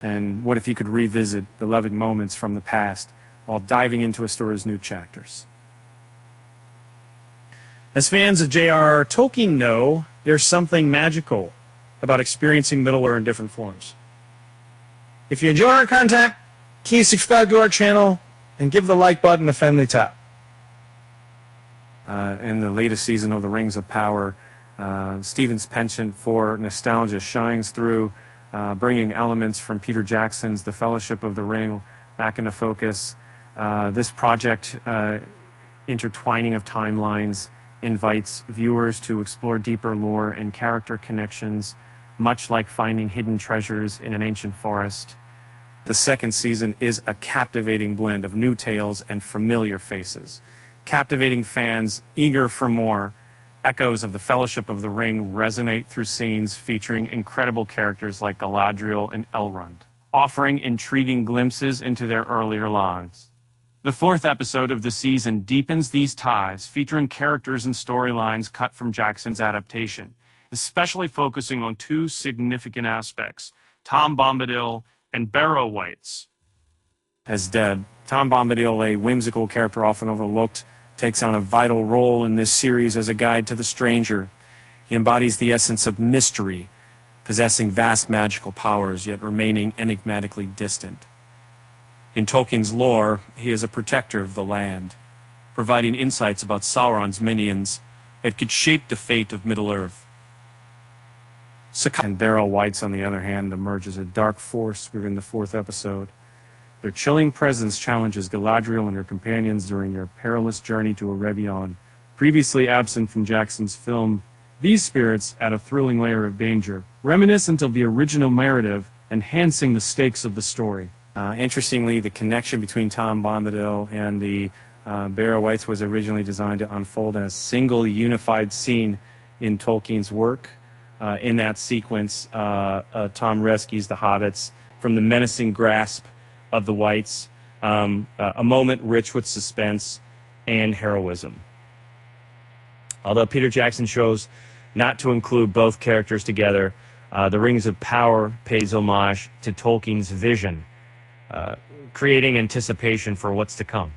And what if you could revisit beloved moments from the past while diving into a story's new chapters? As fans of J.R.R. Tolkien know, there's something magical about experiencing Middle-earth in different forms. If you enjoy our content, please subscribe to our channel and give the like button a friendly tap. In the latest season of The Rings of Power, Stephen's penchant for nostalgia shines through, bringing elements from Peter Jackson's The Fellowship of the Ring back into focus. This project, intertwining of timelines, invites viewers to explore deeper lore and character connections, much like finding hidden treasures in an ancient forest. The second season is a captivating blend of new tales and familiar faces, captivating fans eager for more. Echoes of The Fellowship of the Ring resonate through scenes featuring incredible characters like Galadriel and Elrond, offering intriguing glimpses into their earlier lives. The fourth episode of the season deepens these ties, featuring characters and storylines cut from Jackson's adaptation, especially focusing on two significant aspects: Tom Bombadil and Barrow Wights. As dead, Tom Bombadil, a whimsical character often overlooked, takes on a vital role in this series as a guide to the stranger. He embodies the essence of mystery, possessing vast magical powers yet remaining enigmatically distant. In Tolkien's lore, he is a protector of the land, providing insights about Sauron's minions that could shape the fate of Middle-earth. And Barrow Wights, on the other hand, emerge as a dark force within the fourth episode. Their chilling presence challenges Galadriel and her companions during their perilous journey to Eregion. Previously absent from Jackson's film, these spirits add a thrilling layer of danger, reminiscent of the original narrative, enhancing the stakes of the story. Interestingly, the connection between Tom Bombadil and the Barrow Wights was originally designed to unfold in a single unified scene in Tolkien's work. In that sequence, Tom rescues the hobbits from the menacing grasp of the Wights, a moment rich with suspense and heroism. Although Peter Jackson chose not to include both characters together, The Rings of Power pays homage to Tolkien's vision, creating anticipation for what's to come.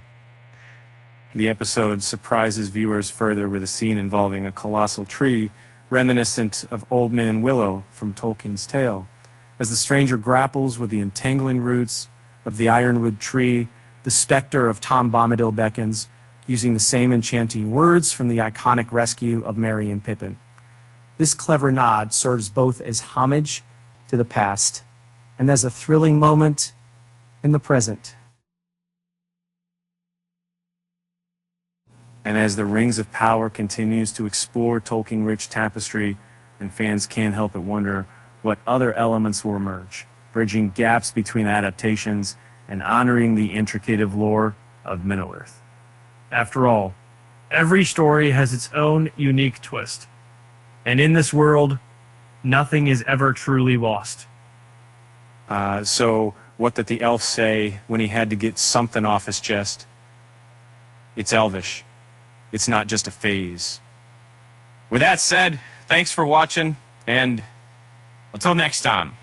The episode surprises viewers further with a scene involving a colossal tree reminiscent of Old Man Willow from Tolkien's tale. As the stranger grapples with the entangling roots of the ironwood tree, the specter of Tom Bombadil beckons, using the same enchanting words from the iconic rescue of Merry and Pippin. This clever nod serves both as homage to the past and as a thrilling moment in the present. And as The Rings of Power continues to explore Tolkien-rich tapestry, and fans can't help but wonder what other elements will emerge, bridging gaps between adaptations and honoring the intricate lore of Middle-earth. After all, every story has its own unique twist, and in this world, nothing is ever truly lost. So what did the elf say when he had to get something off his chest? It's Elvish. It's not just a phase. With that said, thanks for watching, and until next time.